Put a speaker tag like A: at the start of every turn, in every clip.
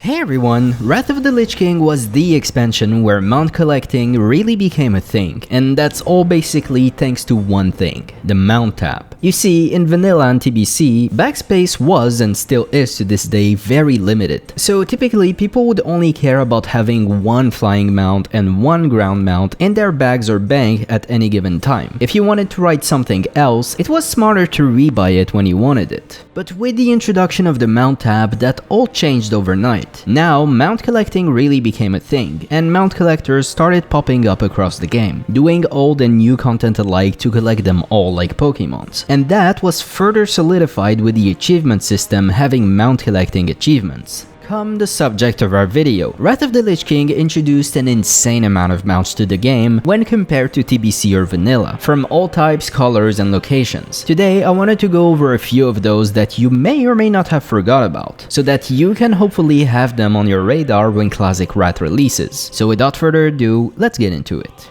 A: Hey everyone, Wrath of the Lich King was the expansion where mount collecting really became a thing, and that's all basically thanks to one thing, the mount tab. You see, in vanilla and TBC, backspace was and still is to this day very limited, so typically people would only care about having one flying mount and one ground mount in their bags or bank at any given time. If you wanted to write something else, it was smarter to rebuy it when you wanted it. But with the introduction of the mount tab, that all changed overnight. Now, mount collecting really became a thing, and mount collectors started popping up across the game, doing old and new content alike to collect them all like Pokemons. And that was further solidified with the achievement system having mount collecting achievements. Come the subject of our video, Wrath of the Lich King introduced an insane amount of mounts to the game when compared to TBC or vanilla, from all types, colors, and locations. Today I wanted to go over a few of those that you may or may not have forgot about, so that you can hopefully have them on your radar when Classic Wrath releases. So without further ado, let's get into it.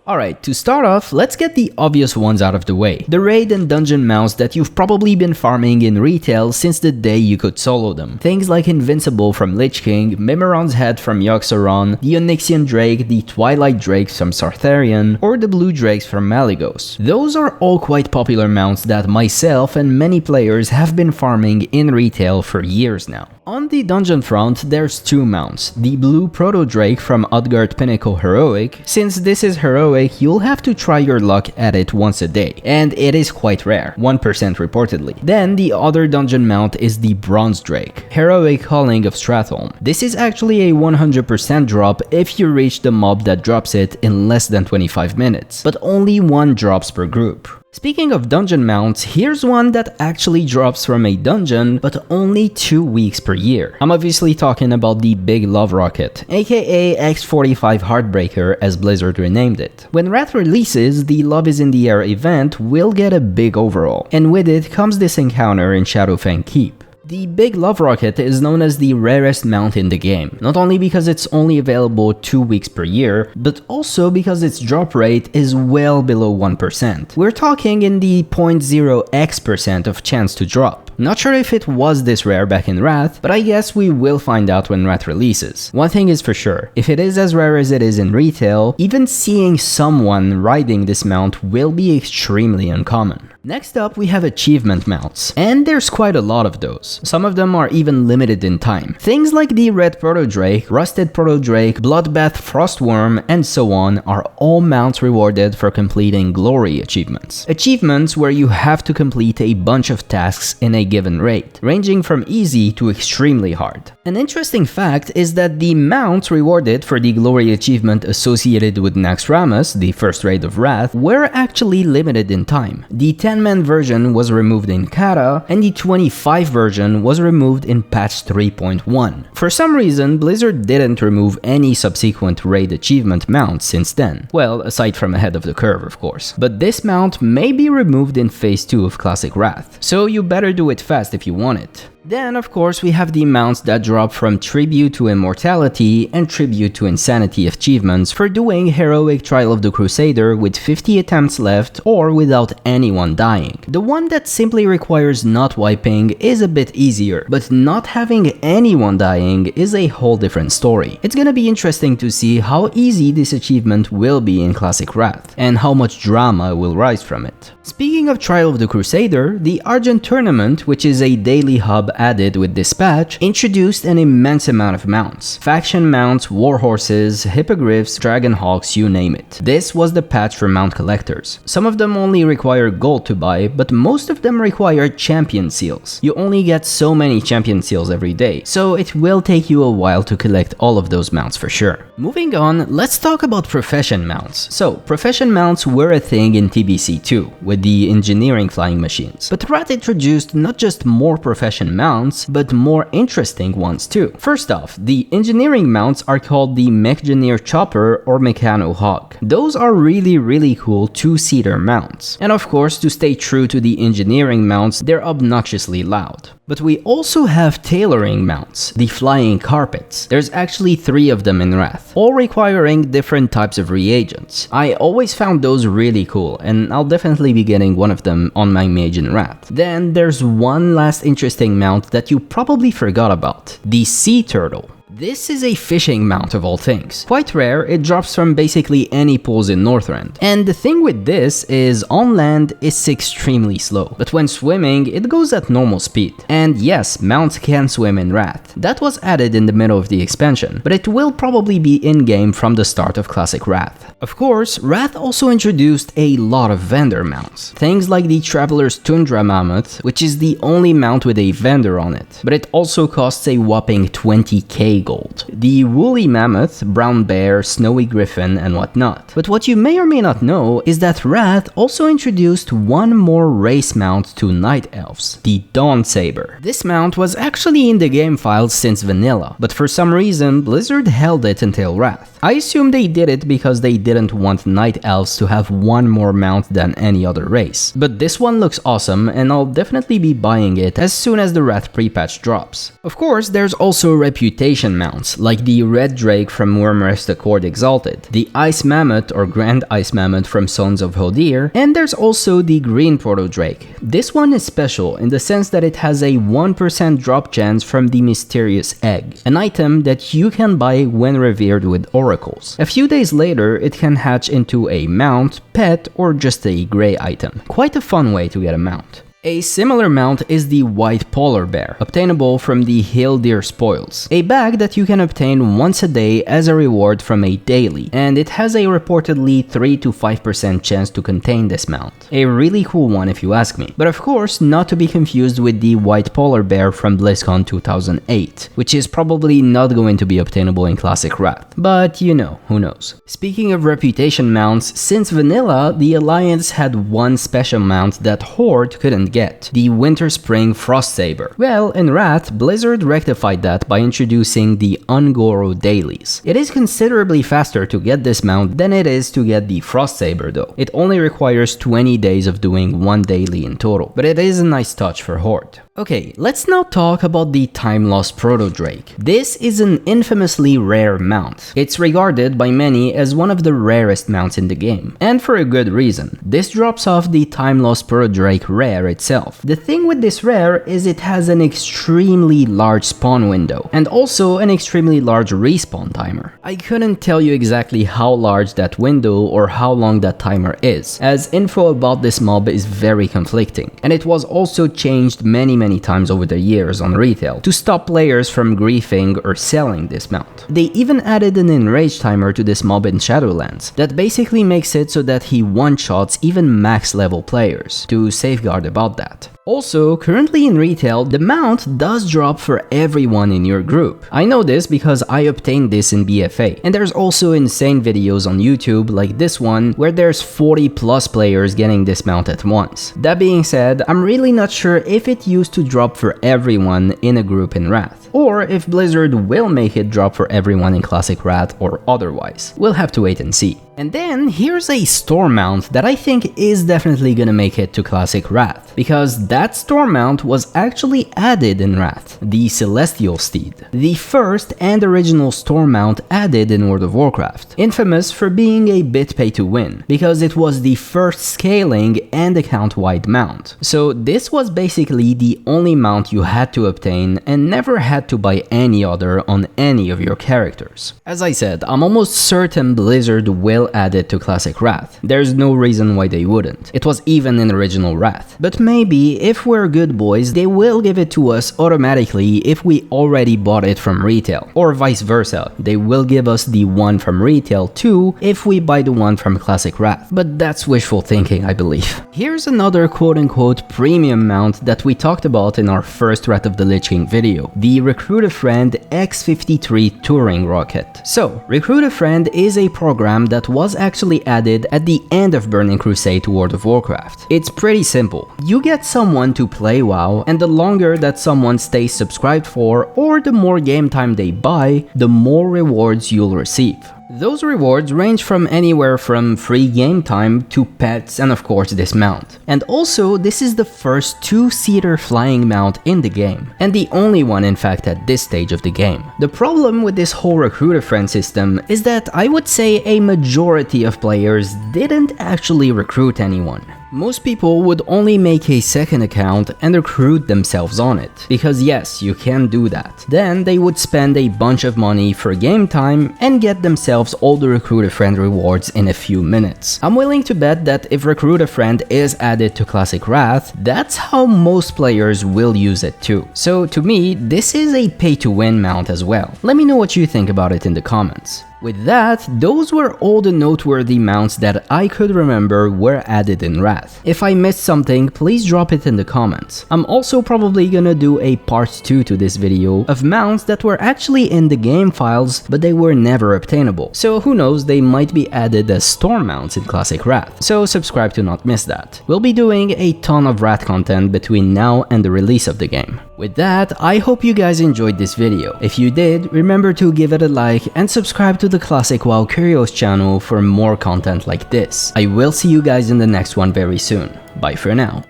A: Alright, to start off, let's get the obvious ones out of the way. The raid and dungeon mounts that you've probably been farming in retail since the day you could solo them. Things like Invincible from Lich King, Mimiron's Head from Yoxoron, the Onyxian Drake, the Twilight Drakes from Sartharion, or the Blue Drakes from Malygos. Those are all quite popular mounts that myself and many players have been farming in retail for years now. On the dungeon front, there's two mounts, the blue Proto-Drake from Utgard Pinnacle Heroic. Since this is heroic, you'll have to try your luck at it once a day, and it is quite rare, 1% reportedly. Then the other dungeon mount is the Bronze Drake, Heroic Calling of Stratholme. This is actually a 100% drop if you reach the mob that drops it in less than 25 minutes, but only one drops per group. Speaking of dungeon mounts, here's one that actually drops from a dungeon, but only 2 weeks per year. I'm obviously talking about the Big Love Rocket, aka X45 Heartbreaker as Blizzard renamed it. When Wrath releases, the Love is in the Air event will get a big overhaul, and with it comes this encounter in Shadowfang Keep. The Big Love Rocket is known as the rarest mount in the game, not only because it's only available 2 weeks per year, but also because its drop rate is well below 1%. We're talking in the 0.0x% of chance to drop. Not sure if it was this rare back in Wrath, but I guess we will find out when Wrath releases. One thing is for sure, if it is as rare as it is in retail, even seeing someone riding this mount will be extremely uncommon. Next up, we have achievement mounts, and there's quite a lot of those. Some of them are even limited in time. Things like the Red Proto-Drake, Rusted Proto-Drake, Bloodbath Frostworm, and so on are all mounts rewarded for completing glory achievements. Achievements where you have to complete a bunch of tasks in a given raid, ranging from easy to extremely hard. An interesting fact is that the mounts rewarded for the glory achievement associated with Naxxramas, the first raid of Wrath, were actually limited in time. The 10-man version was removed in Kata, and the 25 version was removed in patch 3.1. For some reason, Blizzard didn't remove any subsequent raid achievement mounts since then. Well, aside from ahead of the curve, of course. But this mount may be removed in phase 2 of Classic Wrath, so you better do it fast if you want it. Then, of course, we have the mounts that drop from Tribute to Immortality and Tribute to Insanity achievements for doing Heroic Trial of the Crusader with 50 attempts left or without anyone dying. The one that simply requires not wiping is a bit easier, but not having anyone dying is a whole different story. It's gonna be interesting to see how easy this achievement will be in Classic Wrath, and how much drama will rise from it. Speaking of Trial of the Crusader, the Argent Tournament, which is a daily hub added with this patch, introduced an immense amount of mounts. Faction mounts, warhorses, hippogriffs, dragonhawks, you name it. This was the patch for mount collectors. Some of them only require gold to buy, but most of them require champion seals. You only get so many champion seals every day, so it will take you a while to collect all of those mounts for sure. Moving on, let's talk about profession mounts. So, profession mounts were a thing in TBC too, with the engineering flying machines. But Wrath introduced not just more profession mounts, but more interesting ones too. First off, the engineering mounts are called the Mechgineer Chopper or Meccano Hog. Those are really cool two-seater mounts. And of course, to stay true to the engineering mounts, they're obnoxiously loud. But we also have tailoring mounts, the flying carpets. There's actually 3 of them in Wrath, all requiring different types of reagents. I always found those really cool, and I'll definitely be getting one of them on my mage in Wrath. Then there's one last interesting mount that you probably forgot about, the sea turtle. This is a fishing mount of all things. Quite rare, it drops from basically any pools in Northrend. And the thing with this is on land it's extremely slow, but when swimming it goes at normal speed. And yes, mounts can swim in Wrath. That was added in the middle of the expansion, but it will probably be in-game from the start of Classic Wrath. Of course, Wrath also introduced a lot of vendor mounts. Things like the Traveler's Tundra Mammoth, which is the only mount with a vendor on it, but it also costs a whopping 20k gold. The Woolly Mammoth, Brown Bear, Snowy Griffin, and whatnot. But what you may or may not know is that Wrath also introduced one more race mount to Night Elves, the Dawn Saber. This mount was actually in the game files since vanilla, but for some reason Blizzard held it until Wrath. I assume they did it because they didn't want Night Elves to have one more mount than any other race. But this one looks awesome and I'll definitely be buying it as soon as the Wrath pre-patch drops. Of course, there's also reputation mounts, like the Red Drake from Wyrmrest Accord Exalted, the Ice Mammoth or Grand Ice Mammoth from Sons of Hodir, and there's also the Green Proto-Drake. This one is special in the sense that it has a 1% drop chance from the Mysterious Egg, an item that you can buy when revered with oracles. A few days later, it can hatch into a mount, pet, or just a grey item. Quite a fun way to get a mount. A similar mount is the White Polar Bear, obtainable from the Hill Deer Spoils, a bag that you can obtain once a day as a reward from a daily, and it has a reportedly 3 to 5% chance to contain this mount. A really cool one if you ask me, but of course not to be confused with the White Polar Bear from BlizzCon 2008, which is probably not going to be obtainable in Classic Wrath, but you know, who knows. Speaking of reputation mounts, since vanilla, the Alliance had one special mount that Horde couldn't get, the Winter Spring Frost Saber. Well, in Wrath, Blizzard rectified that by introducing the Ungoro dailies. It is considerably faster to get this mount than it is to get the Frost Saber though. It only requires 20 days of doing one daily in total, but it is a nice touch for Horde. Okay, let's now talk about the time-lost Proto-Drake. This is an infamously rare mount. It's regarded by many as one of the rarest mounts in the game, and for a good reason. This drops off the time-lost Proto-Drake rare itself. The thing with this rare is it has an extremely large spawn window, and also an extremely large respawn timer. I couldn't tell you exactly how large that window or how long that timer is, as info about this mob is very conflicting, and it was also changed many times over the years on retail to stop players from griefing or selling this mount. They even added an enrage timer to this mob in Shadowlands that basically makes it so that he one-shots even max level players, to safeguard about that. Also, currently in retail, the mount does drop for everyone in your group. I know this because I obtained this in BFA, and there's also insane videos on YouTube like this one where there's 40 plus players getting this mount at once. That being said, I'm really not sure if it used to drop for everyone in a group in Wrath, or if Blizzard will make it drop for everyone in Classic Wrath or otherwise. We'll have to wait and see. And then here's a storm mount that I think is definitely gonna make it to Classic Wrath, because that storm mount was actually added in Wrath, the Celestial Steed, the first and original storm mount added in World of Warcraft, infamous for being a bit pay to win, because it was the first scaling and account-wide mount. So this was basically the only mount you had to obtain and never had to buy any other on any of your characters. As I said, I'm almost certain Blizzard will add it to Classic Wrath. There's no reason why they wouldn't. It was even in original Wrath. But maybe, if we're good boys, they will give it to us automatically if we already bought it from retail. Or vice versa, they will give us the one from retail too if we buy the one from Classic Wrath. But that's wishful thinking, I believe. Here's another quote-unquote premium mount that we talked about in our first Wrath of the Lich King video, the Recruit a Friend X53 Touring Rocket. So, Recruit a Friend is a program that was actually added at the end of Burning Crusade to World of Warcraft. It's pretty simple. You get someone to play WoW, and the longer that someone stays subscribed for, or the more game time they buy, the more rewards you'll receive. Those rewards range from anywhere from free game time to pets and of course this mount. And also, this is the first two-seater flying mount in the game, and the only one in fact at this stage of the game. The problem with this whole recruit a friend system is that I would say a majority of players didn't actually recruit anyone. Most people would only make a second account and recruit themselves on it, because yes, you can do that. Then they would spend a bunch of money for game time and get themselves all the recruit a friend rewards in a few minutes. I'm willing to bet that if recruit a friend is added to Classic RAF, that's how most players will use it too. So to me, this is a pay to win mount as well. Let me know what you think about it in the comments. With that, those were all the noteworthy mounts that I could remember were added in RAF. If I missed something, please drop it in the comments. I'm also probably gonna do a part 2 to this video of mounts that were actually in the game files but they were never obtainable. So who knows, they might be added as storm mounts in Classic RAF. So subscribe to not miss that. We'll be doing a ton of RAF content between now and the release of the game. With that, I hope you guys enjoyed this video. If you did, remember to give it a like and subscribe to the Classic WotLK channel for more content like this. I will see you guys in the next one very soon. Bye for now.